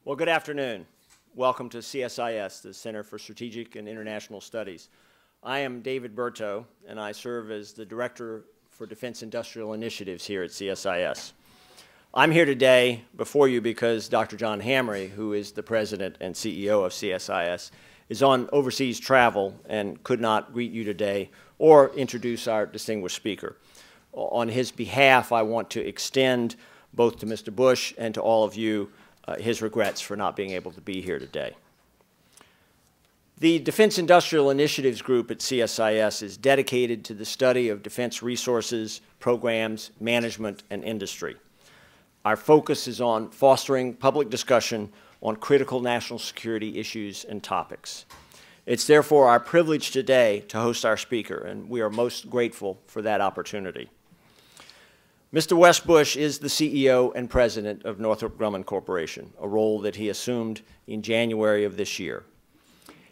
Well, good afternoon. Welcome to CSIS, the Center for Strategic and International Studies. I am David Berto, and I serve as the Director for Defense Industrial Initiatives here at CSIS. I'm here today before you because Dr. John Hamre, who is the President and CEO of CSIS, is on overseas travel and could not greet you today or introduce our distinguished speaker. On his behalf, I want to extend both to Mr. Bush and to all of you his regrets for not being able to be here today. The Defense Industrial Initiatives Group at CSIS is dedicated to the study of defense resources, programs, management, and industry. Our focus is on fostering public discussion on critical national security issues and topics. It's therefore our privilege today to host our speaker, and we are most grateful for that opportunity. Mr. Wes Bush is the CEO and President of Northrop Grumman Corporation, a role that he assumed in January of this year.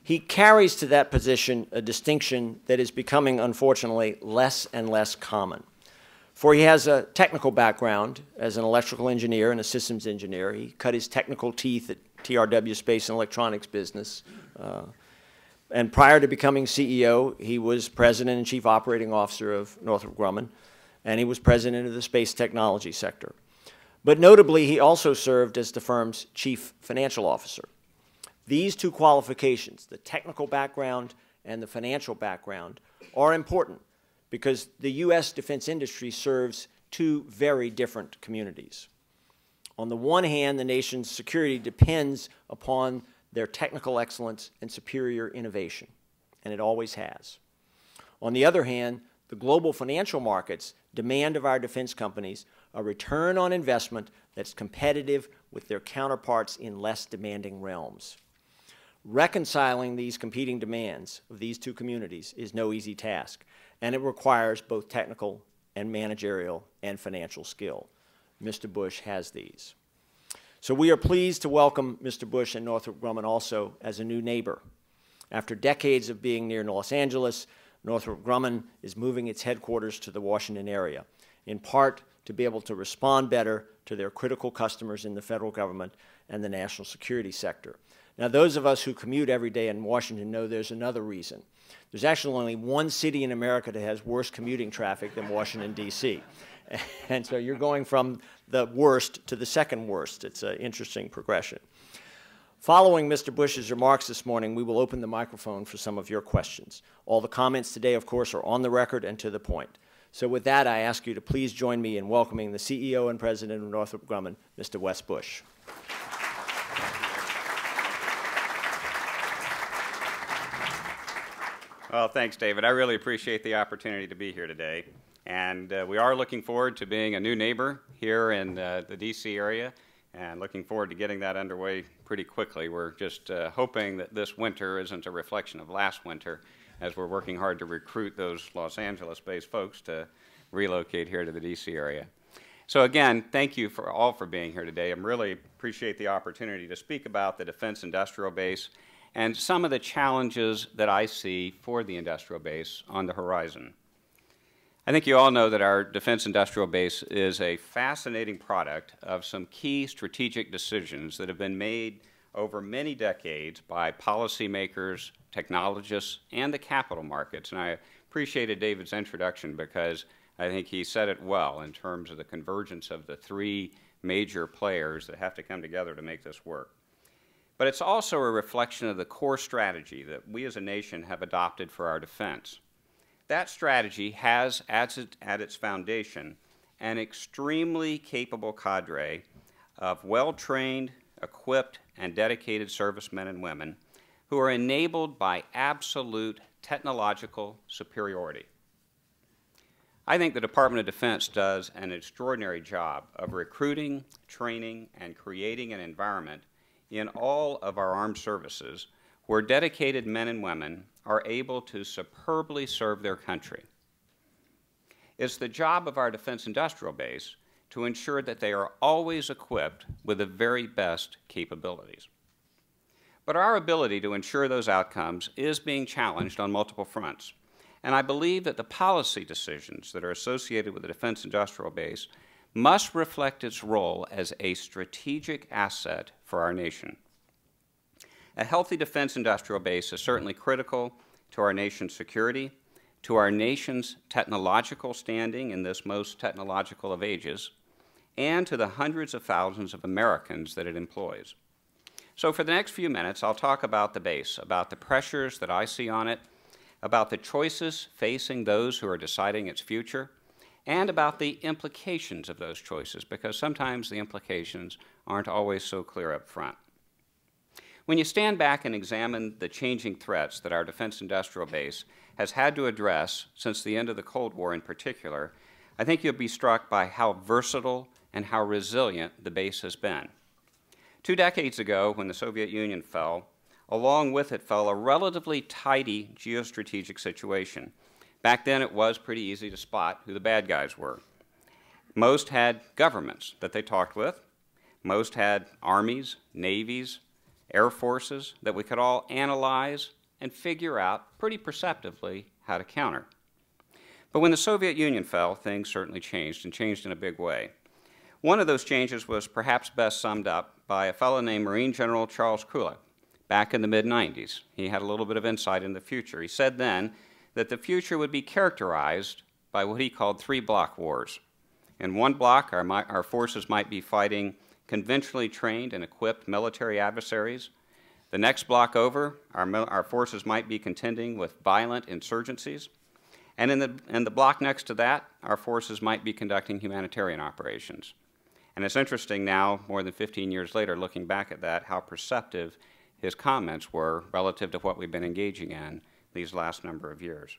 He carries to that position a distinction that is becoming, unfortunately, less and less common. For he has a technical background as an electrical engineer and a systems engineer. He cut his technical teeth at TRW Space and Electronics business. And prior to becoming CEO, he was President and Chief Operating Officer of Northrop Grumman, and he was President of the Space Technology sector. But notably, he also served as the firm's Chief Financial Officer. These two qualifications, the technical background and the financial background, are important because the U.S. defense industry serves two very different communities. On the one hand, the nation's security depends upon their technical excellence and superior innovation, and it always has. On the other hand, the global financial markets demand of our defense companies a return on investment that's competitive with their counterparts in less demanding realms. Reconciling these competing demands of these two communities is no easy task, and it requires both technical and managerial and financial skill. Mr. Bush has these. So we are pleased to welcome Mr. Bush and Northrop Grumman also as a new neighbor. After decades of being near Los Angeles, Northrop Grumman is moving its headquarters to the Washington area, in part to be able to respond better to their critical customers in the federal government and the national security sector. Now, those of us who commute every day in Washington know there's another reason. There's actually only one city in America that has worse commuting traffic than Washington, D.C. And so you're going from the worst to the second worst. It's an interesting progression. Following Mr. Bush's remarks this morning, we will open the microphone for some of your questions. All the comments today, of course, are on the record and to the point. So with that, I ask you to please join me in welcoming the CEO and President of Northrop Grumman, Mr. Wes Bush. Well, thanks, David. I really appreciate the opportunity to be here today. And we are looking forward to being a new neighbor here in the D.C. area, and looking forward to getting that underway pretty quickly. We're just hoping that this winter isn't a reflection of last winter, as we're working hard to recruit those Los Angeles-based folks to relocate here to the D.C. area. So again, thank you all for being here today. I really appreciate the opportunity to speak about the Defense Industrial Base and some of the challenges that I see for the industrial base on the horizon. I think you all know that our Defense Industrial Base is a fascinating product of some key strategic decisions that have been made over many decades by policymakers, technologists, and the capital markets. And I appreciated David's introduction because I think he said it well in terms of the convergence of the three major players that have to come together to make this work. But it's also a reflection of the core strategy that we as a nation have adopted for our defense. That strategy has at its foundation an extremely capable cadre of well-trained, equipped, and dedicated servicemen and women who are enabled by absolute technological superiority. I think the Department of Defense does an extraordinary job of recruiting, training, and creating an environment in all of our armed services where dedicated men and women are able to superbly serve their country. It's the job of our Defense Industrial Base to ensure that they are always equipped with the very best capabilities. But our ability to ensure those outcomes is being challenged on multiple fronts. And I believe that the policy decisions that are associated with the Defense Industrial Base must reflect its role as a strategic asset for our nation. A healthy defense industrial base is certainly critical to our nation's security, to our nation's technological standing in this most technological of ages, and to the hundreds of thousands of Americans that it employs. So for the next few minutes, I'll talk about the base, about the pressures that I see on it, about the choices facing those who are deciding its future, and about the implications of those choices, because sometimes the implications aren't always so clear up front. When you stand back and examine the changing threats that our defense industrial base has had to address since the end of the Cold War in particular, I think you'll be struck by how versatile and how resilient the base has been. 2 decades ago, when the Soviet Union fell, along with it fell a relatively tidy geostrategic situation. Back then, it was pretty easy to spot who the bad guys were. Most had governments that they talked with. Most had armies, navies, air forces that we could all analyze and figure out pretty perceptively how to counter. But when the Soviet Union fell, things certainly changed, and changed in a big way. One of those changes was perhaps best summed up by a fellow named Marine General Charles Krulak back in the mid-90s. He had a little bit of insight in the future. He said then that the future would be characterized by what he called 3 block wars. In one block, our forces might be fighting conventionally trained and equipped military adversaries. The next block over, our forces might be contending with violent insurgencies. And in the block next to that, our forces might be conducting humanitarian operations. And it's interesting now, more than 15 years later, looking back at that, how perceptive his comments were relative to what we've been engaging in these last number of years.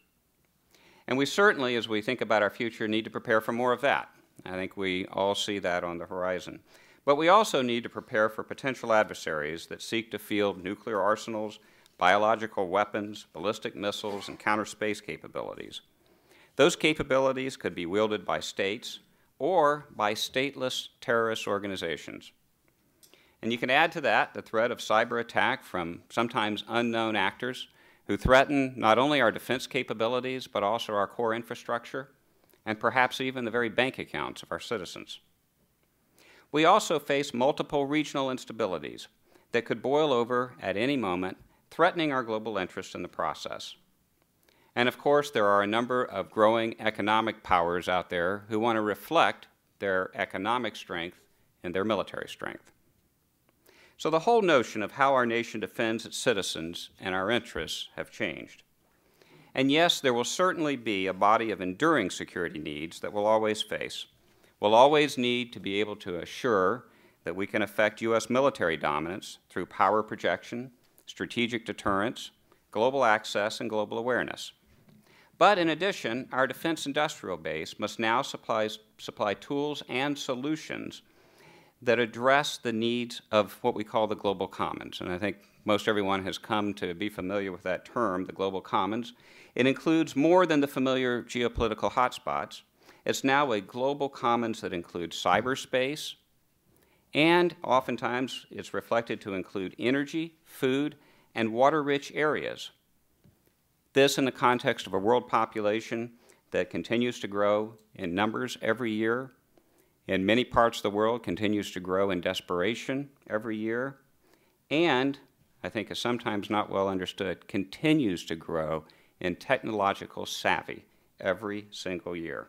And we certainly, as we think about our future, need to prepare for more of that. I think we all see that on the horizon. But we also need to prepare for potential adversaries that seek to field nuclear arsenals, biological weapons, ballistic missiles, and counter space capabilities. Those capabilities could be wielded by states or by stateless terrorist organizations. And you can add to that the threat of cyber attack from sometimes unknown actors who threaten not only our defense capabilities, but also our core infrastructure, and perhaps even the very bank accounts of our citizens. We also face multiple regional instabilities that could boil over at any moment, threatening our global interests in the process. And of course, there are a number of growing economic powers out there who want to reflect their economic strength in their military strength. So the whole notion of how our nation defends its citizens and our interests have changed. And yes, there will certainly be a body of enduring security needs that we'll always face. We'll always need to be able to assure that we can affect U.S. military dominance through power projection, strategic deterrence, global access, and global awareness. But in addition, our defense industrial base must now supply tools and solutions that address the needs of what we call the global commons. And I think most everyone has come to be familiar with that term, the global commons. It includes more than the familiar geopolitical hotspots. It's now a global commons that includes cyberspace, and oftentimes it's reflected to include energy, food, and water-rich areas. This in the context of a world population that continues to grow in numbers every year, in many parts of the world continues to grow in desperation every year, and, I think is sometimes not well understood, continues to grow in technological savvy every single year.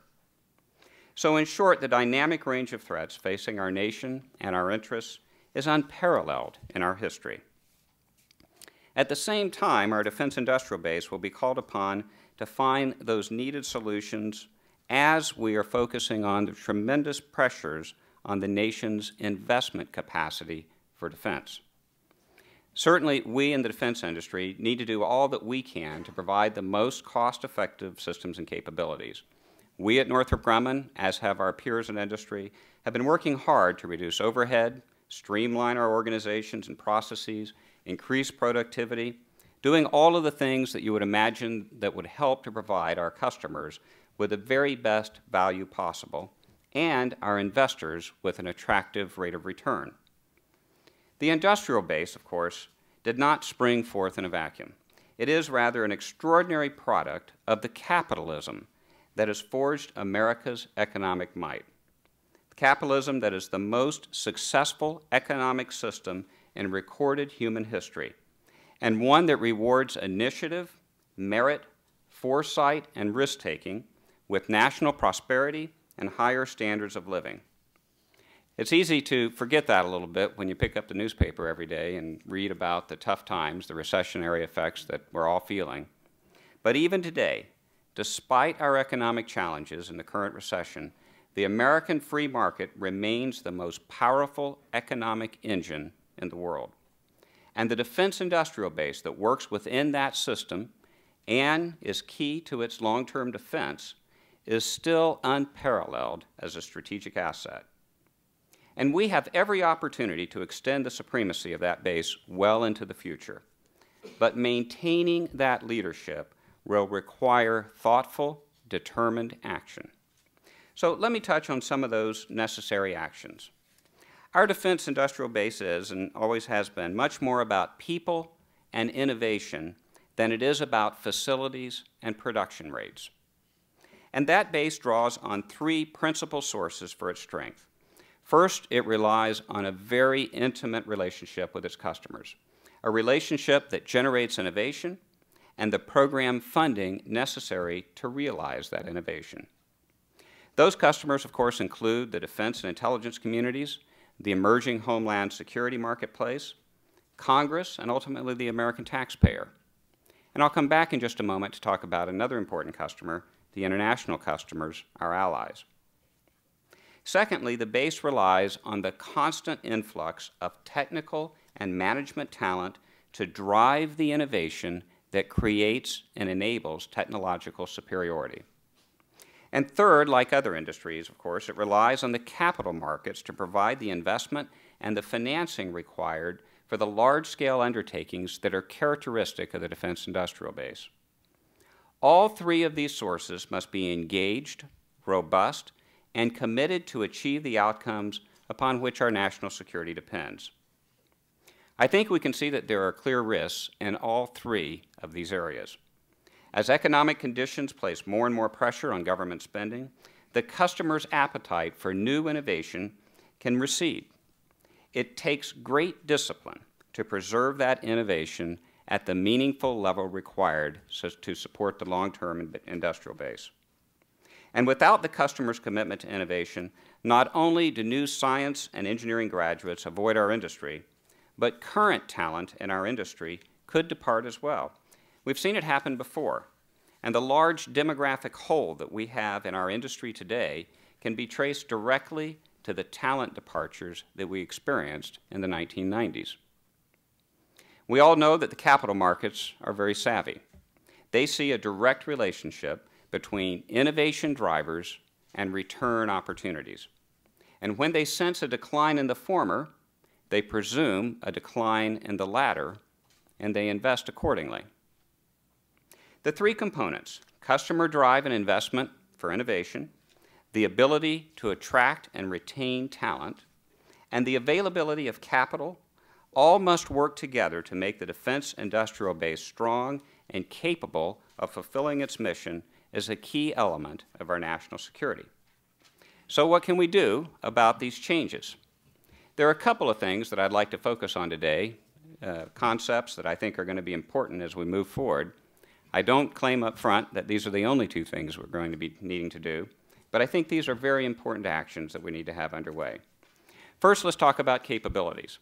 So in short, the dynamic range of threats facing our nation and our interests is unparalleled in our history. At the same time, our defense industrial base will be called upon to find those needed solutions as we are focusing on the tremendous pressures on the nation's investment capacity for defense. Certainly, we in the defense industry need to do all that we can to provide the most cost-effective systems and capabilities. We at Northrop Grumman, as have our peers in industry, have been working hard to reduce overhead, streamline our organizations and processes, increase productivity, doing all of the things that you would imagine that would help to provide our customers with the very best value possible, and our investors with an attractive rate of return. The industrial base, of course, did not spring forth in a vacuum. It is rather an extraordinary product of the capitalism that has forged America's economic might. capitalism that is the most successful economic system in recorded human history, and one that rewards initiative, merit, foresight, and risk-taking with national prosperity and higher standards of living. It's easy to forget that a little bit when you pick up the newspaper every day and read about the tough times, the recessionary effects that we're all feeling. But even today, despite our economic challenges in the current recession, the American free market remains the most powerful economic engine in the world. And the defense industrial base that works within that system and is key to its long-term defense is still unparalleled as a strategic asset. And we have every opportunity to extend the supremacy of that base well into the future. But maintaining that leadership will require thoughtful, determined action. So let me touch on some of those necessary actions. Our defense industrial base is, and always has been, much more about people and innovation than it is about facilities and production rates. And that base draws on three principal sources for its strength. First, it relies on a very intimate relationship with its customers, a relationship that generates innovation and the program funding necessary to realize that innovation. Those customers, of course, include the defense and intelligence communities, the emerging homeland security marketplace, Congress, and ultimately the American taxpayer. And I'll come back in just a moment to talk about another important customer, the international customers, our allies. Secondly, the base relies on the constant influx of technical and management talent to drive the innovation that creates and enables technological superiority. And third, like other industries, of course, it relies on the capital markets to provide the investment and the financing required for the large-scale undertakings that are characteristic of the defense industrial base. All three of these sources must be engaged, robust, and committed to achieve the outcomes upon which our national security depends. I think we can see that there are clear risks in all three of these areas. As economic conditions place more and more pressure on government spending, the customer's appetite for new innovation can recede. It takes great discipline to preserve that innovation at the meaningful level required to support the long-term industrial base. And without the customer's commitment to innovation, not only do new science and engineering graduates avoid our industry, but current talent in our industry could depart as well. We've seen it happen before, and the large demographic hole that we have in our industry today can be traced directly to the talent departures that we experienced in the 1990s. We all know that the capital markets are very savvy. They see a direct relationship between innovation drivers and return opportunities. And when they sense a decline in the former, they presume a decline in the latter, and they invest accordingly. The three components, customer drive and investment for innovation, the ability to attract and retain talent, and the availability of capital, all must work together to make the defense industrial base strong and capable of fulfilling its mission as a key element of our national security. So what can we do about these changes? There are a couple of things that I'd like to focus on today, concepts that I think are going to be important as we move forward. I don't claim up front that these are the only two things we're going to be needing to do, but I think these are very important actions that we need to have underway. First, let's talk about capabilities.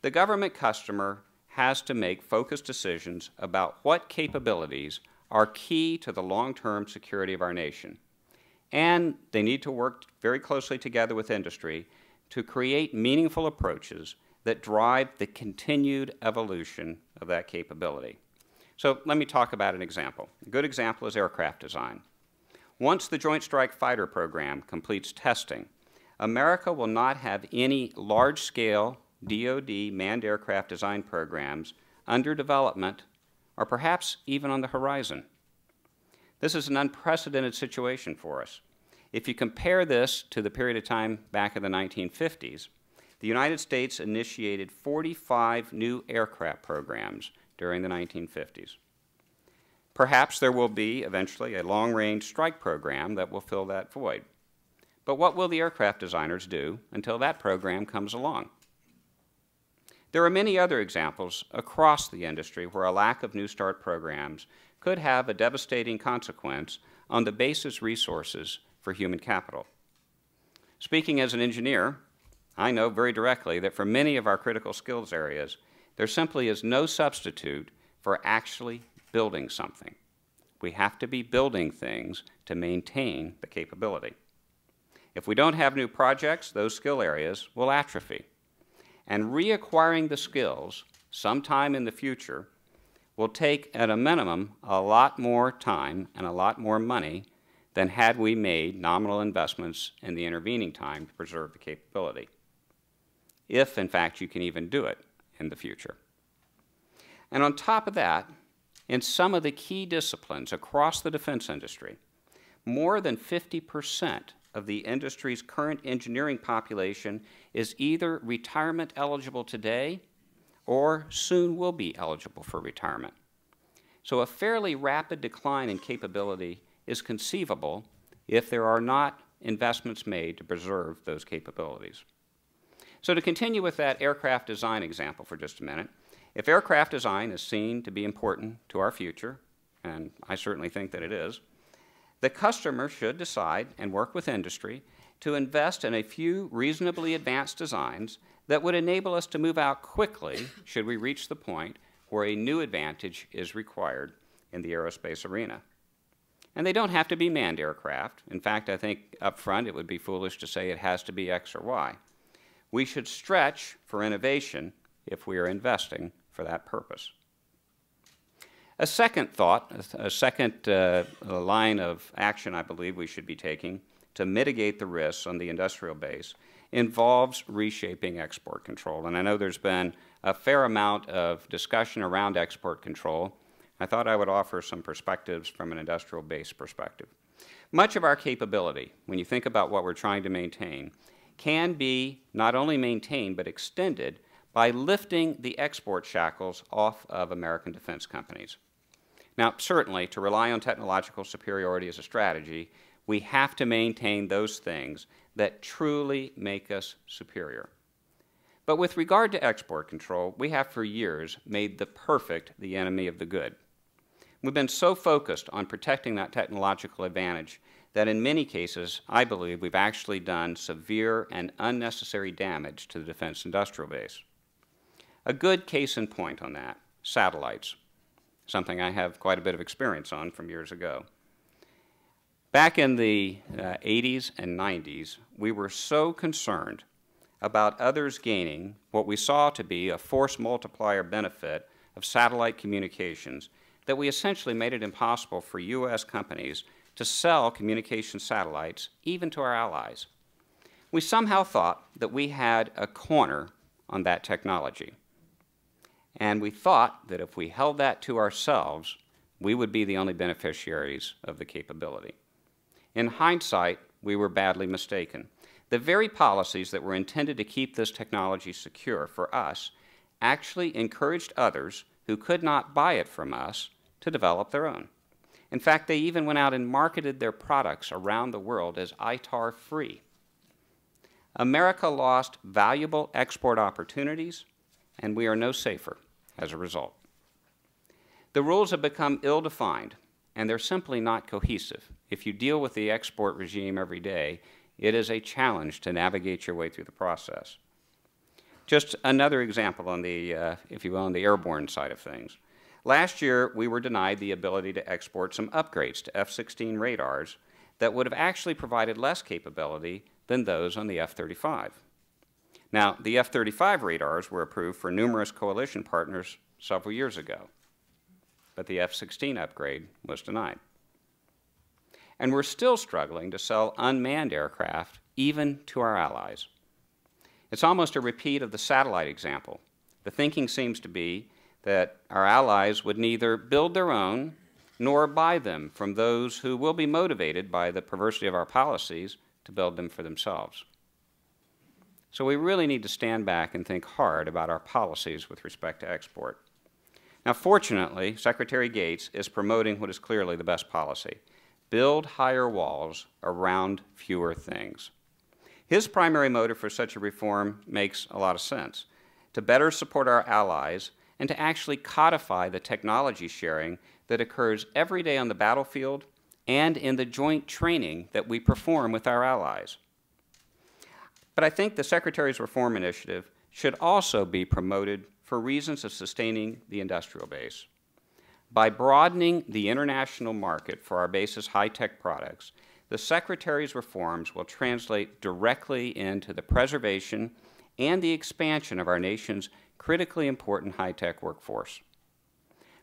The government customer has to make focused decisions about what capabilities are key to the long-term security of our nation. And they need to work very closely together with industry to create meaningful approaches that drive the continued evolution of that capability. So let me talk about an example. A good example is aircraft design. Once the Joint Strike Fighter program completes testing, America will not have any large-scale DoD manned aircraft design programs under development or perhaps even on the horizon. This is an unprecedented situation for us. If you compare this to the period of time back in the 1950s, the United States initiated 45 new aircraft programs during the 1950s. Perhaps there will be eventually a long-range strike program that will fill that void. But what will the aircraft designers do until that program comes along? There are many other examples across the industry where a lack of New Start programs could have a devastating consequence on the basis resources for human capital. Speaking as an engineer, I know very directly that for many of our critical skills areas, there simply is no substitute for actually building something. We have to be building things to maintain the capability. If we don't have new projects, those skill areas will atrophy. And reacquiring the skills sometime in the future will take, at a minimum, a lot more time and a lot more money than had we made nominal investments in the intervening time to preserve the capability, if, in fact, you can even do it in the future. And on top of that, in some of the key disciplines across the defense industry, more than 50% of the industry's current engineering population is either retirement eligible today or soon will be eligible for retirement. So a fairly rapid decline in capability is conceivable if there are not investments made to preserve those capabilities. So to continue with that aircraft design example for just a minute, if aircraft design is seen to be important to our future, and I certainly think that it is, the customer should decide and work with industry to invest in a few reasonably advanced designs that would enable us to move out quickly should we reach the point where a new advantage is required in the aerospace arena. And they don't have to be manned aircraft. In fact, I think up front it would be foolish to say it has to be X or Y. We should stretch for innovation if we are investing for that purpose. A second thought, a second line of action I believe we should be taking to mitigate the risks on the industrial base involves reshaping export control. And I know there's been a fair amount of discussion around export control. I thought I would offer some perspectives from an industrial base perspective. Much of our capability, when you think about what we're trying to maintain, can be not only maintained but extended by lifting the export shackles off of American defense companies. Now, certainly, to rely on technological superiority as a strategy, we have to maintain those things that truly make us superior. But with regard to export control, we have for years made the perfect the enemy of the good. We've been so focused on protecting that technological advantage that in many cases, I believe we've actually done severe and unnecessary damage to the defense industrial base. A good case in point on that, satellites, something I have quite a bit of experience on from years ago. Back in the 80s and 90s, we were so concerned about others gaining what we saw to be a force multiplier benefit of satellite communications that we essentially made it impossible for U.S. companies to sell communication satellites even to our allies. We somehow thought that we had a corner on that technology. And we thought that if we held that to ourselves, we would be the only beneficiaries of the capability. In hindsight, we were badly mistaken. The very policies that were intended to keep this technology secure for us actually encouraged others who could not buy it from us to develop their own. In fact, they even went out and marketed their products around the world as ITAR-free. America lost valuable export opportunities, and we are no safer as a result. The rules have become ill-defined, and they're simply not cohesive. If you deal with the export regime every day, it is a challenge to navigate your way through the process. Just another example on the, if you will, on the airborne side of things. Last year, we were denied the ability to export some upgrades to F-16 radars that would have actually provided less capability than those on the F-35. Now, the F-35 radars were approved for numerous coalition partners several years ago, but the F-16 upgrade was denied. And we're still struggling to sell unmanned aircraft even to our allies. It's almost a repeat of the satellite example. The thinking seems to be that our allies would neither build their own nor buy them from those who will be motivated by the perversity of our policies to build them for themselves. So we really need to stand back and think hard about our policies with respect to export. Now, fortunately, Secretary Gates is promoting what is clearly the best policy: build higher walls around fewer things. His primary motive for such a reform makes a lot of sense: to better support our allies and to actually codify the technology sharing that occurs every day on the battlefield and in the joint training that we perform with our allies. But I think the Secretary's reform initiative should also be promoted for reasons of sustaining the industrial base. By broadening the international market for our base's high-tech products, the Secretary's reforms will translate directly into the preservation and the expansion of our nation's critically important high-tech workforce.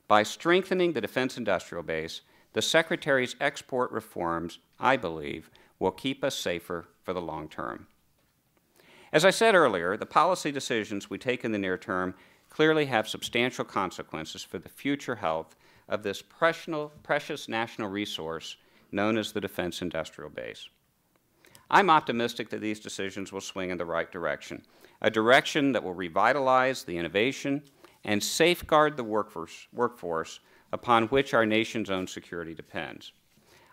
By strengthening the defense industrial base, the Secretary's export reforms, I believe, will keep us safer for the long term. As I said earlier, the policy decisions we take in the near term clearly have substantial consequences for the future health of this precious national resource known as the defense industrial base. I'm optimistic that these decisions will swing in the right direction, a direction that will revitalize the innovation and safeguard the workforce upon which our nation's own security depends.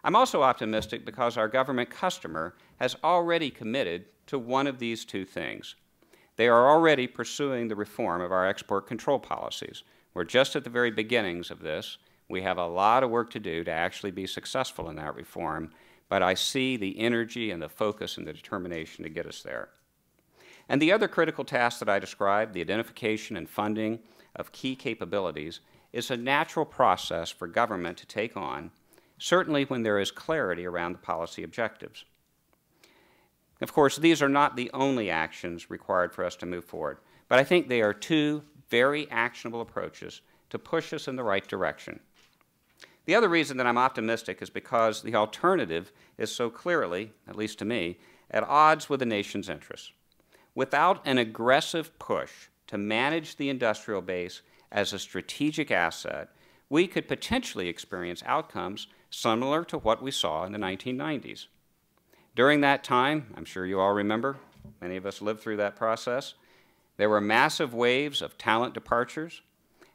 I'm also optimistic because our government customer has already committed to one of these two things. They are already pursuing the reform of our export control policies. We're just at the very beginnings of this. We have a lot of work to do to actually be successful in that reform, but I see the energy and the focus and the determination to get us there. And the other critical task that I described, the identification and funding of key capabilities, is a natural process for government to take on, certainly when there is clarity around the policy objectives. Of course, these are not the only actions required for us to move forward, but I think they are two very actionable approaches to push us in the right direction. The other reason that I'm optimistic is because the alternative is so clearly, at least to me, at odds with the nation's interests. Without an aggressive push to manage the industrial base as a strategic asset, we could potentially experience outcomes similar to what we saw in the 1990s. During that time, I'm sure you all remember, many of us lived through that process, there were massive waves of talent departures.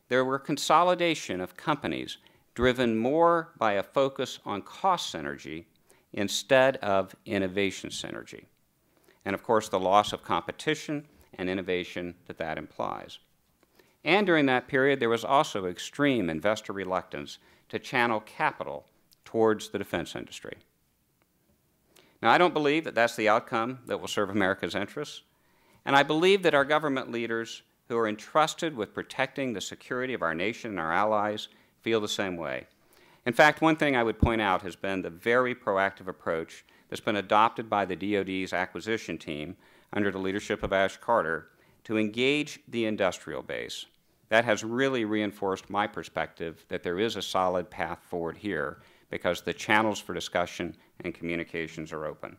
There were consolidation of companies driven more by a focus on cost synergy instead of innovation synergy. And of course, the loss of competition and innovation that implies. And during that period, there was also extreme investor reluctance to channel capital towards the defense industry. Now, I don't believe that that's the outcome that will serve America's interests, and I believe that our government leaders who are entrusted with protecting the security of our nation and our allies feel the same way. In fact, one thing I would point out has been the very proactive approach that's been adopted by the DoD's acquisition team under the leadership of Ash Carter to engage the industrial base. That has really reinforced my perspective that there is a solid path forward here because the channels for discussion and communications are open.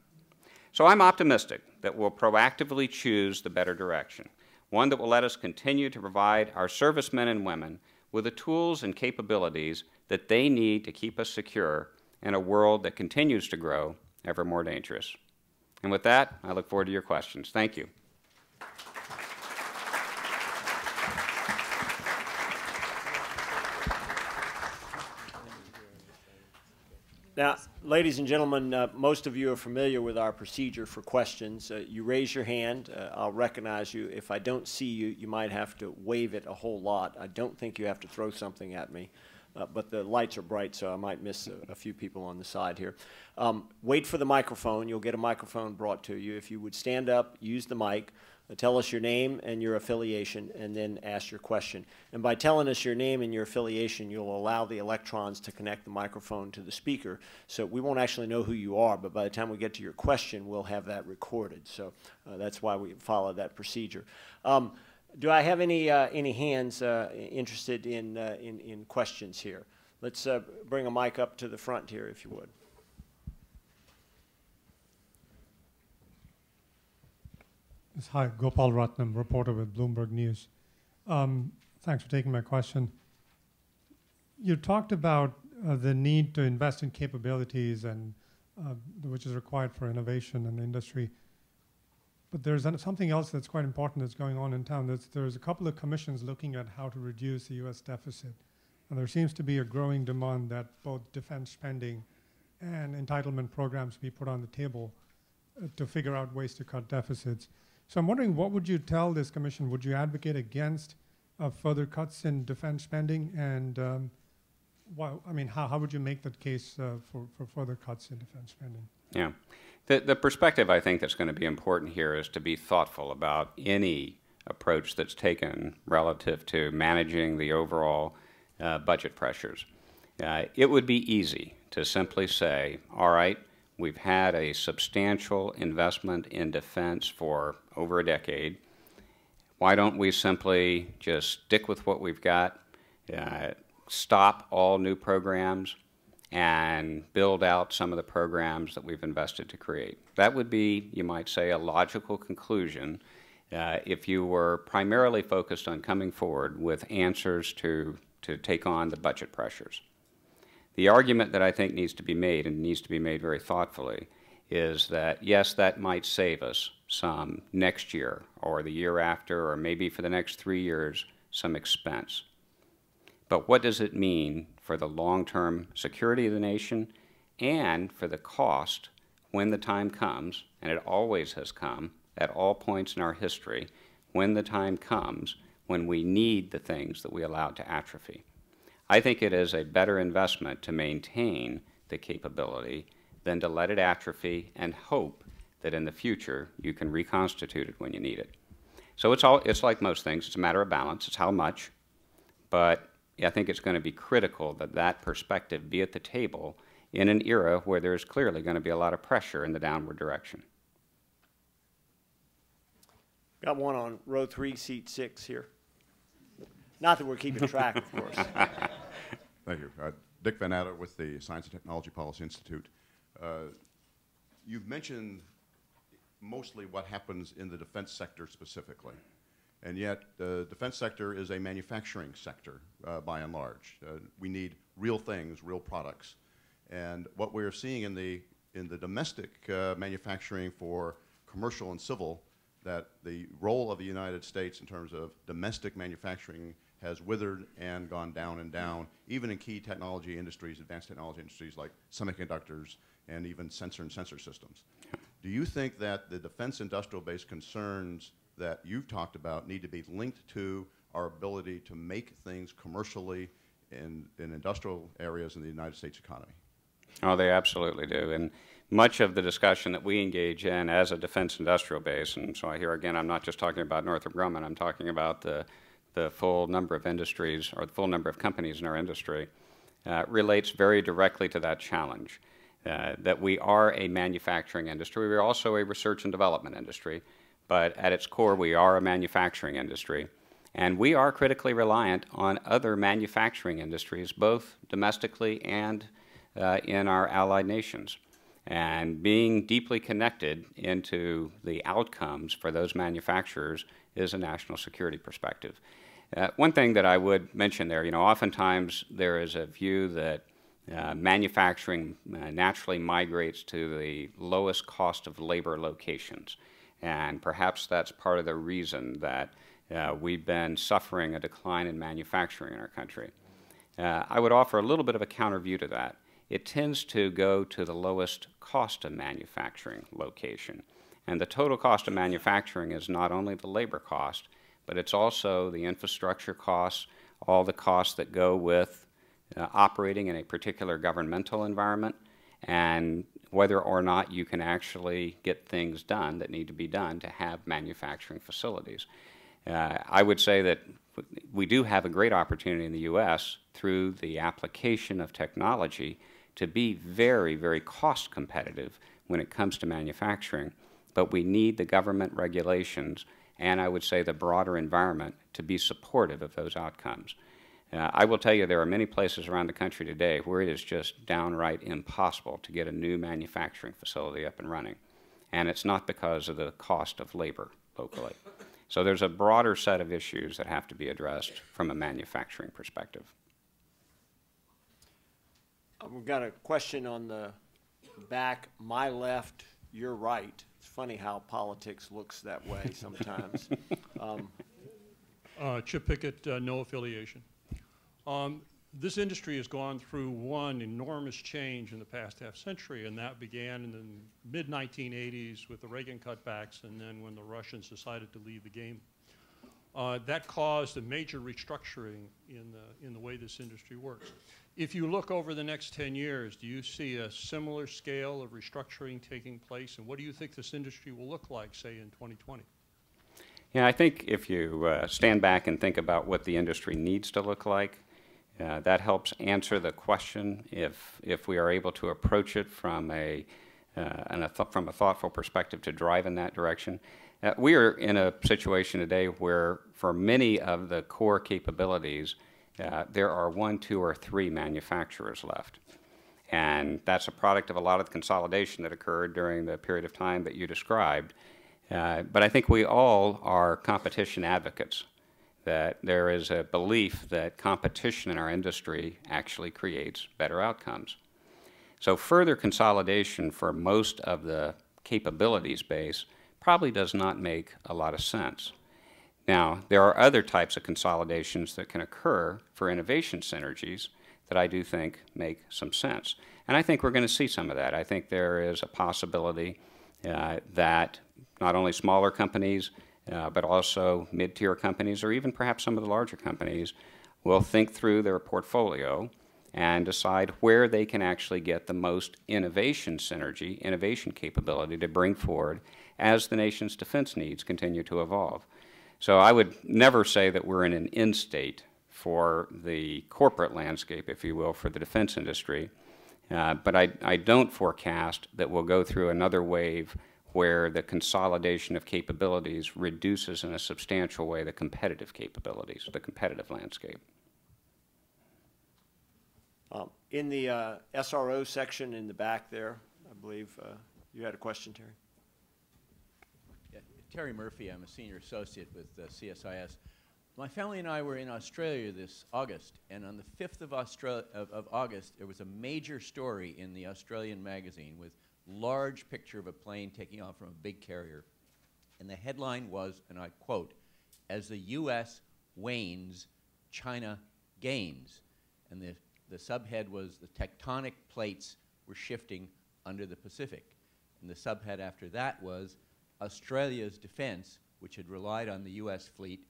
So I'm optimistic that we'll proactively choose the better direction, one that will let us continue to provide our servicemen and women with the tools and capabilities that they need to keep us secure in a world that continues to grow ever more dangerous. And with that, I look forward to your questions. Thank you. Now, ladies and gentlemen, most of you are familiar with our procedure for questions. You raise your hand, I'll recognize you. If I don't see you, you might have to wave it a whole lot. I don't think you have to throw something at me, but the lights are bright, so I might miss a few people on the side here. Wait for the microphone. You'll get a microphone brought to you. If you would stand up, use the mic, tell us your name and your affiliation, and then ask your question. And by telling us your name and your affiliation, you'll allow the electrons to connect the microphone to the speaker. So we won't actually know who you are, but by the time we get to your question, we'll have that recorded. So that's why we follow that procedure. Do I have any hands interested in questions here? Let's bring a mic up to the front here, if you would. Hi, Gopal Ratnam, reporter with Bloomberg News. Thanks for taking my question. You talked about the need to invest in capabilities and which is required for innovation in the industry. But there's something else that's quite important that's going on in town. There's a couple of commissions looking at how to reduce the U.S. deficit. And there seems to be a growing demand that both defense spending and entitlement programs be put on the table. to figure out ways to cut deficits. So I'm wondering, what would you tell this commission? Would you advocate against further cuts in defense spending? And how would you make that case for further cuts in defense spending? Yeah. The perspective I think that's going to be important here is to be thoughtful about any approach that's taken relative to managing the overall budget pressures. It would be easy to simply say, all right, we've had a substantial investment in defense for over a decade. Why don't we simply just stick with what we've got, stop all new programs, and build out some of the programs that we've invested to create? That would be, you might say, a logical conclusion if you were primarily focused on coming forward with answers to take on the budget pressures. The argument that I think needs to be made, and needs to be made very thoughtfully, is that yes, that might save us some next year or the year after or maybe for the next 3 years some expense. But what does it mean for the long-term security of the nation and for the cost when the time comes, and it always has come at all points in our history, when the time comes when we need the things that we allowed to atrophy? I think it is a better investment to maintain the capability than to let it atrophy and hope that in the future you can reconstitute it when you need it. So it's like most things. It's a matter of balance. It's how much. But I think it's going to be critical that that perspective be at the table in an era where there's clearly going to be a lot of pressure in the downward direction. Got one on row 3, seat 6 here. Not that we're keeping track, of course. Thank you. Dick Van Adder with the Science and Technology Policy Institute. You've mentioned mostly what happens in the defense sector specifically, and yet the defense sector is a manufacturing sector by and large. We need real things, real products, and what we're seeing in the domestic manufacturing for commercial and civil, that the role of the United States in terms of domestic manufacturing has withered and gone down and down, even in key technology industries, advanced technology industries like semiconductors and even sensor systems. Do you think that the defense industrial base concerns that you've talked about need to be linked to our ability to make things commercially in industrial areas in the United States economy? Oh, they absolutely do. And much of the discussion that we engage in as a defense industrial base, and so I hear again, I'm not just talking about Northrop Grumman, I'm talking about the full number of industries or the full number of companies in our industry, relates very directly to that challenge. That we are a manufacturing industry. We're also a research and development industry, but at its core we are a manufacturing industry. And we are critically reliant on other manufacturing industries, both domestically and in our allied nations. And being deeply connected into the outcomes for those manufacturers is a national security perspective. One thing that I would mention there, oftentimes there is a view that manufacturing naturally migrates to the lowest cost of labor locations. And perhaps that's part of the reason that we've been suffering a decline in manufacturing in our country. I would offer a little bit of a counter view to that. It tends to go to the lowest cost of manufacturing location. And the total cost of manufacturing is not only the labor cost, but it's also the infrastructure costs, all the costs that go with operating in a particular governmental environment, and whether or not you can actually get things done that need to be done to have manufacturing facilities. I would say that we do have a great opportunity in the U.S. through the application of technology to be very, very cost competitive when it comes to manufacturing, but we need the government regulations and I would say the broader environment to be supportive of those outcomes. I will tell you there are many places around the country today where it is just downright impossible to get a new manufacturing facility up and running, and it's not because of the cost of labor locally. So there's a broader set of issues that have to be addressed from a manufacturing perspective. We've got a question on the back, my left, your right. It's funny how politics looks that way sometimes. Chip Pickett, no affiliation. this industry has gone through one enormous change in the past half century, and that began in the mid-1980s with the Reagan cutbacks, and then when the Russians decided to leave the game. That caused a major restructuring in the way this industry works. If you look over the next 10 years, do you see a similar scale of restructuring taking place, and what do you think this industry will look like, say, in 2020? Yeah, I think if you stand back and think about what the industry needs to look like, that helps answer the question if we are able to approach it from a thoughtful perspective to drive in that direction. We are in a situation today where for many of the core capabilities, there are 1, 2, or 3 manufacturers left. And that's a product of a lot of the consolidation that occurred during the period of time that you described. But I think we all are competition advocates, that there is a belief that competition in our industry actually creates better outcomes. So further consolidation for most of the capabilities base probably does not make a lot of sense. Now, there are other types of consolidations that can occur for innovation synergies that I do think make some sense. And I think we're going to see some of that. I think there is a possibility that not only smaller companies, but also mid-tier companies, or even perhaps some of the larger companies, will think through their portfolio and decide where they can actually get the most innovation synergy, innovation capability to bring forward as the nation's defense needs continue to evolve. So I would never say that we're in an end state for the corporate landscape, if you will, for the defense industry, but I don't forecast that we'll go through another wave where the consolidation of capabilities reduces in a substantial way the competitive capabilities, the competitive landscape. In the SRO section in the back there, I believe you had a question, Terry. Yeah, Terry Murphy, I'm a senior associate with CSIS. My family and I were in Australia this August, and on the 5th of August, there was a major story in the Australian magazine with large picture of a plane taking off from a big carrier. And the headline was, and I quote, "As the U.S. wanes, China gains." And the subhead was, "The tectonic plates were shifting under the Pacific." And the subhead after that was, "Australia's defense, which had relied on the U.S. fleet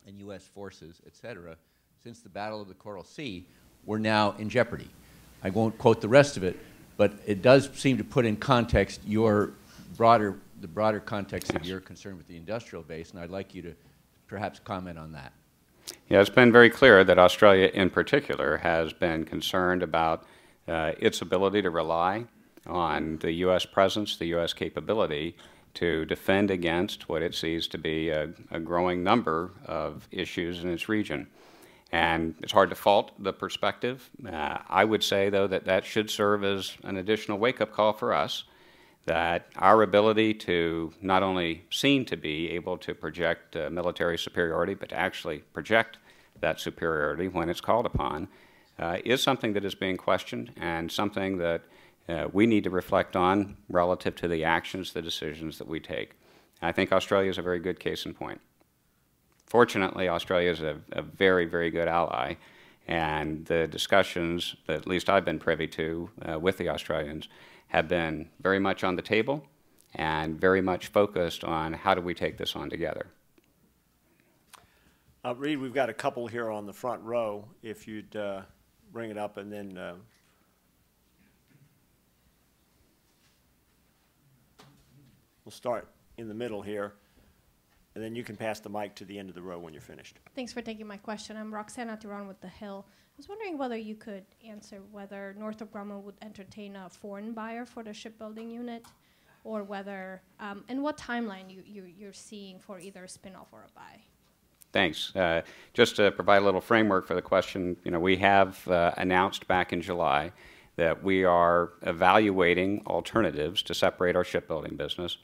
and U.S. forces, etc., since the Battle of the Coral Sea, were now in jeopardy." I won't quote the rest of it, but it does seem to put in context the broader context of your concern with the industrial base, and I'd like you to perhaps comment on that. Yeah, it's been very clear that Australia in particular has been concerned about its ability to rely on the U.S. presence, the U.S. capability to defend against what it sees to be a growing number of issues in its region. And it's hard to fault the perspective. I would say, though, that that should serve as an additional wake-up call for us, that our ability to not only seem to be able to project military superiority, but to actually project that superiority when it's called upon, is something that is being questioned and something that we need to reflect on relative to the actions, the decisions that we take. I think Australia is a very good case in point. Fortunately, Australia is a very, very good ally, and the discussions that at least I've been privy to with the Australians have been very much on the table and very much focused on how do we take this on together. Reed, we've got a couple here on the front row, if you'd bring it up, and then we'll start in the middle here. And then you can pass the mic to the end of the row when you're finished. Thanks for taking my question. I'm Roxana Turan with The Hill. I was wondering whether you could answer whether Northrop Grumman would entertain a foreign buyer for the shipbuilding unit, or whether, and what timeline you're seeing for either a spin-off or a buy. Thanks. Just to provide a little framework for the question, we have announced back in July that we are evaluating alternatives to separate our shipbuilding business.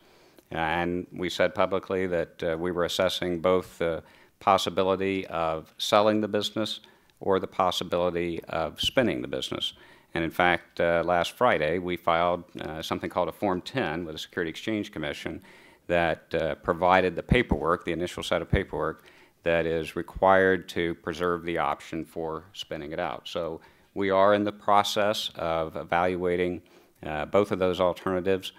And we said publicly that we were assessing both the possibility of selling the business or the possibility of spinning the business. And in fact, last Friday, we filed something called a Form 10 with the Security Exchange Commission that provided the paperwork, the initial set of paperwork, that is required to preserve the option for spinning it out. So we are in the process of evaluating both of those alternatives.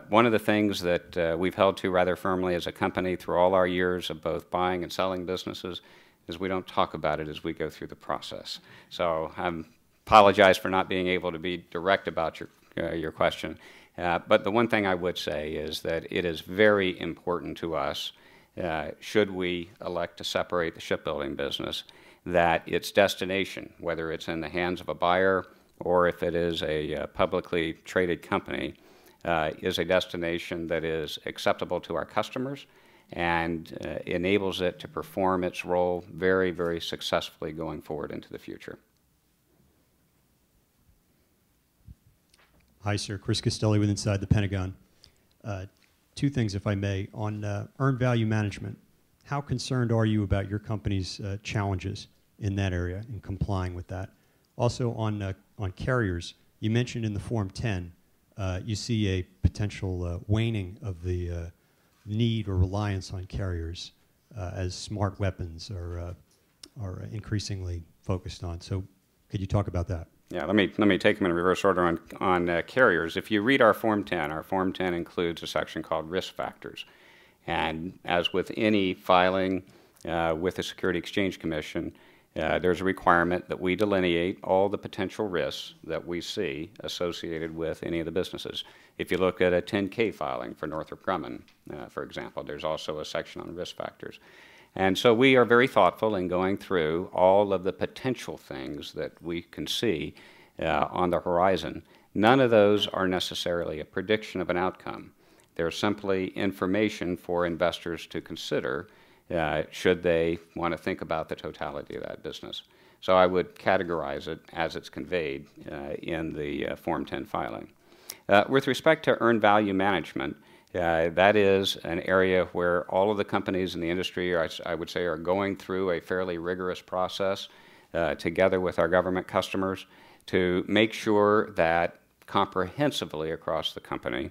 One of the things that we've held to rather firmly as a company through all our years of both buying and selling businesses is we don't talk about it as we go through the process. So I apologize for not being able to be direct about your question. But the one thing I would say is that it is very important to us, should we elect to separate the shipbuilding business, that its destination, whether it's in the hands of a buyer or if it is a publicly traded company, is a destination that is acceptable to our customers and enables it to perform its role very, very successfully going forward into the future. Hi, sir. Chris Costelli with Inside the Pentagon. Two things, if I may. On earned value management, how concerned are you about your company's challenges in that area and complying with that? Also on carriers, you mentioned in the Form 10, you see a potential waning of the need or reliance on carriers as smart weapons are increasingly focused on. So could you talk about that? Yeah, let me take them in reverse order on carriers. If you read our Form 10 includes a section called Risk Factors. And as with any filing with the Security Exchange Commission, there's a requirement that we delineate all the potential risks that we see associated with any of the businesses. If you look at a 10K filing for Northrop Grumman, for example, there's also a section on risk factors. And so we are very thoughtful in going through all of the potential things that we can see on the horizon. None of those are necessarily a prediction of an outcome. They're simply information for investors to consider should they want to think about the totality of that business. So I would categorize it as it's conveyed in the Form 10 filing. With respect to earned value management, that is an area where all of the companies in the industry, I would say, are going through a fairly rigorous process together with our government customers to make sure that comprehensively across the company,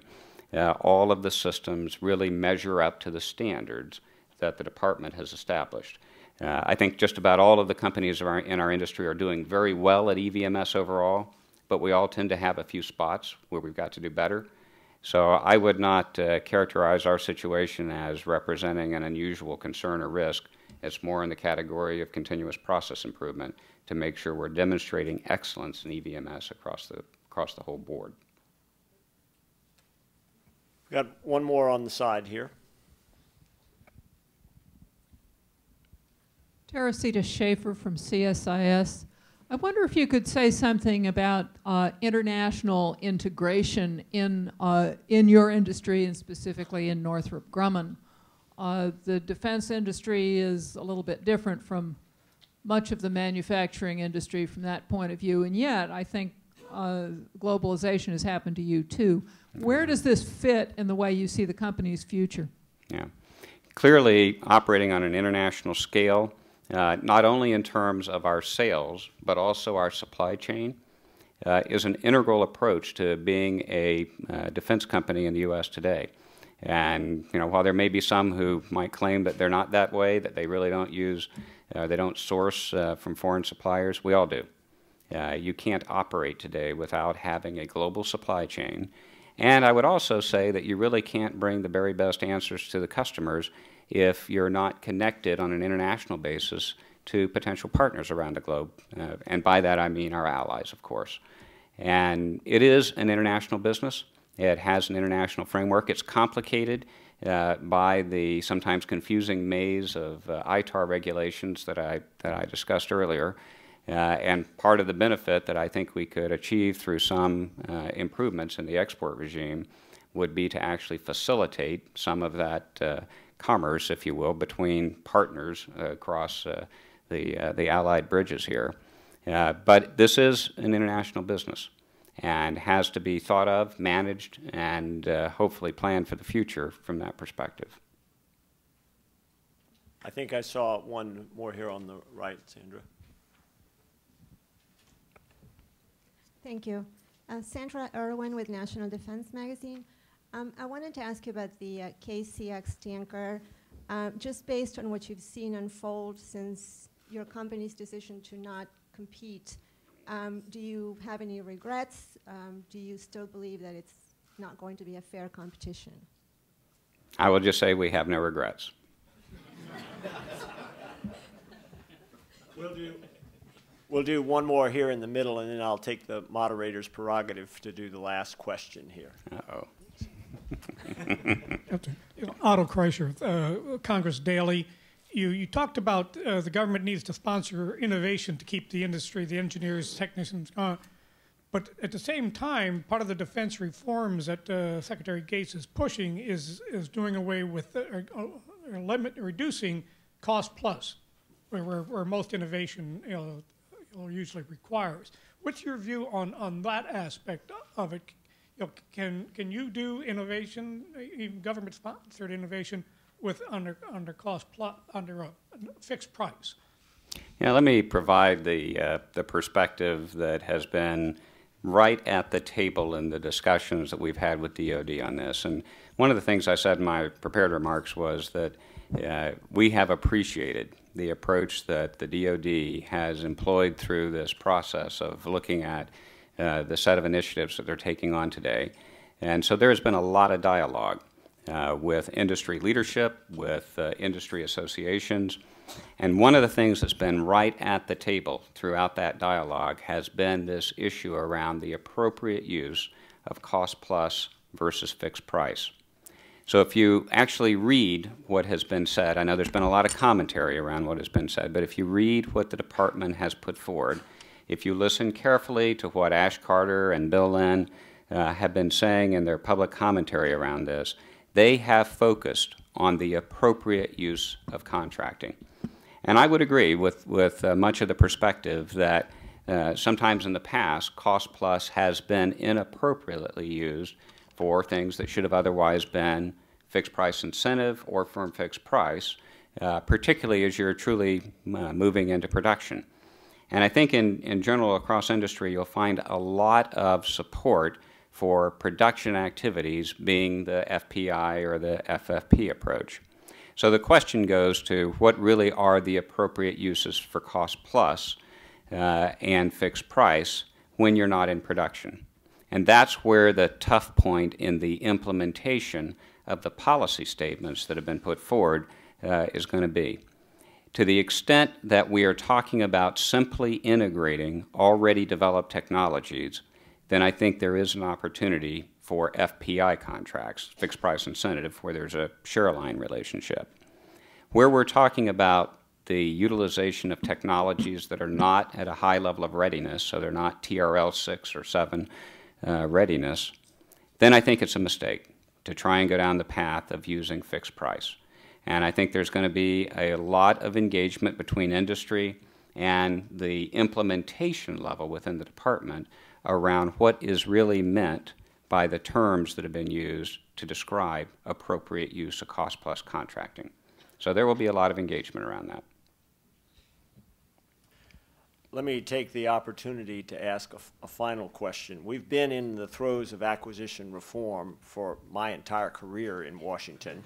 all of the systems really measure up to the standards that the department has established. I think just about all of the companies in our industry are doing very well at EVMS overall, but we all tend to have a few spots where we've got to do better. So I would not characterize our situation as representing an unusual concern or risk. It's more in the category of continuous process improvement to make sure we're demonstrating excellence in EVMS across the whole board. We've got one more on the side here. Teresita Schaefer from CSIS. I wonder if you could say something about international integration in your industry and specifically in Northrop Grumman. The defense industry is a little bit different from much of the manufacturing industry from that point of view, and yet I think globalization has happened to you too. Where does this fit in the way you see the company's future? Yeah. Clearly, operating on an international scale, not only in terms of our sales, but also our supply chain, is an integral approach to being a defense company in the U.S. today. And while there may be some who might claim that they're not that way, that they really don't use, they don't source from foreign suppliers, we all do. You can't operate today without having a global supply chain. And I would also say that you really can't bring the very best answers to the customers if you're not connected on an international basis to potential partners around the globe. And by that I mean our allies, of course. And it is an international business. It has an international framework. It's complicated by the sometimes confusing maze of ITAR regulations that I discussed earlier. And part of the benefit that I think we could achieve through some improvements in the export regime would be to actually facilitate some of that commerce, if you will, between partners across the allied bridges here. But this is an international business and has to be thought of, managed, and hopefully planned for the future from that perspective. I think I saw one more here on the right, Sandra. Thank you. Sandra Irwin with National Defense Magazine. I wanted to ask you about the KCX tanker. Just based on what you've seen unfold since your company's decision to not compete, do you have any regrets? Do you still believe that it's not going to be a fair competition? I will just say we have no regrets. We'll do one more here in the middle, and then I'll take the moderator's prerogative to do the last question here. Uh-oh. Otto Kreischer, Congress Daily. You talked about the government needs to sponsor innovation to keep the industry, the engineers, technicians on. But at the same time, part of the defense reforms that Secretary Gates is pushing is doing away with reducing cost plus, where most innovation usually requires. What's your view on that aspect of it? Can you do innovation, even government-sponsored innovation, with under a fixed price? Yeah, let me provide the perspective that has been right at the table in the discussions that we've had with DoD on this. And one of the things I said in my prepared remarks was that we have appreciated the approach that the DoD has employed through this process of looking at the set of initiatives that they're taking on today. And so there has been a lot of dialogue with industry leadership, with industry associations. And one of the things that's been right at the table throughout that dialogue has been this issue around the appropriate use of cost plus versus fixed price. So if you actually read what has been said, I know there's been a lot of commentary around what has been said, but if you read what the department has put forward, if you listen carefully to what Ash Carter and Bill Lynn have been saying in their public commentary around this, they have focused on the appropriate use of contracting. And I would agree with much of the perspective that sometimes in the past, cost plus has been inappropriately used for things that should have otherwise been fixed price incentive or firm fixed price, particularly as you're truly moving into production. And I think in general across industry, you'll find a lot of support for production activities being the FPI or the FFP approach. So the question goes to what really are the appropriate uses for cost plus and fixed price when you're not in production. And that's where the tough point in the implementation of the policy statements that have been put forward is going to be. To the extent that we are talking about simply integrating already developed technologies, then I think there is an opportunity for FPI contracts, fixed price incentive, where there's a share line relationship. Where we're talking about the utilization of technologies that are not at a high level of readiness, so they're not TRL 6 or 7 readiness, then I think it's a mistake to try and go down the path of using fixed price. And I think there's going to be a lot of engagement between industry and the implementation level within the department around what is really meant by the terms that have been used to describe appropriate use of cost plus contracting. So there will be a lot of engagement around that. Let me take the opportunity to ask a final question. We've been in the throes of acquisition reform for my entire career in Washington,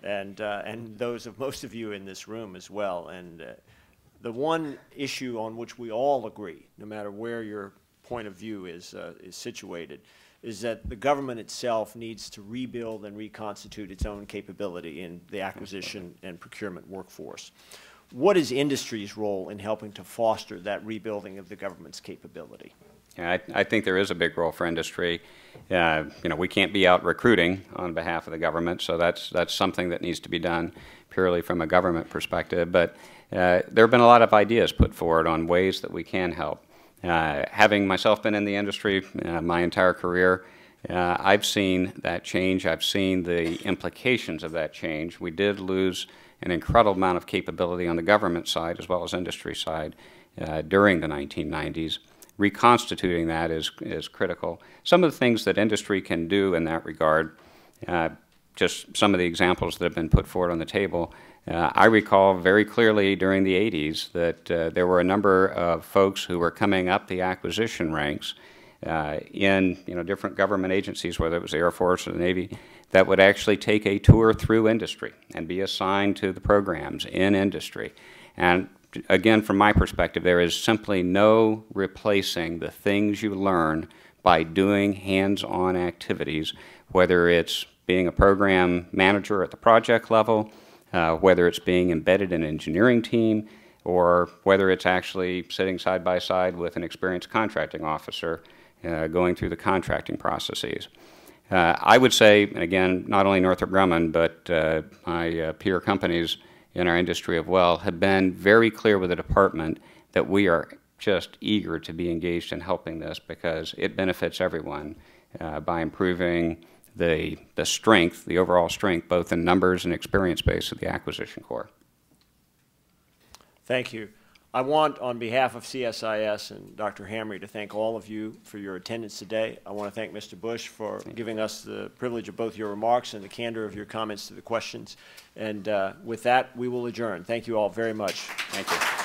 and those of most of you in this room as well. And the one issue on which we all agree, no matter where your point of view is situated, is that the government itself needs to rebuild and reconstitute its own capability in the acquisition and procurement workforce. What is industry's role in helping to foster that rebuilding of the government's capability? Yeah, I think there is a big role for industry. We can't be out recruiting on behalf of the government, so that's something that needs to be done purely from a government perspective. But there have been a lot of ideas put forward on ways that we can help. Having myself been in the industry my entire career, I've seen that change. I've seen the implications of that change. We did lose an incredible amount of capability on the government side as well as industry side during the 1990s. Reconstituting that is critical. Some of the things that industry can do in that regard, just some of the examples that have been put forward on the table. I recall very clearly during the 80s that there were a number of folks who were coming up the acquisition ranks in different government agencies, whether it was the Air Force or the Navy, that would actually take a tour through industry and be assigned to the programs in industry. And again, from my perspective, there is simply no replacing the things you learn by doing hands-on activities, whether it's being a program manager at the project level, whether it's being embedded in an engineering team, or whether it's actually sitting side by side with an experienced contracting officer going through the contracting processes. I would say, and again, not only Northrop Grumman, but my peer companies in our industry as well have been very clear with the department that we are just eager to be engaged in helping this because it benefits everyone by improving the strength, the overall strength, both in numbers and experience base of the acquisition corps. Thank you. I want, on behalf of CSIS and Dr. Hamre, to thank all of you for your attendance today. I want to thank Mr. Bush for giving us the privilege of both your remarks and the candor of your comments to the questions. And with that, we will adjourn. Thank you all very much. Thank you.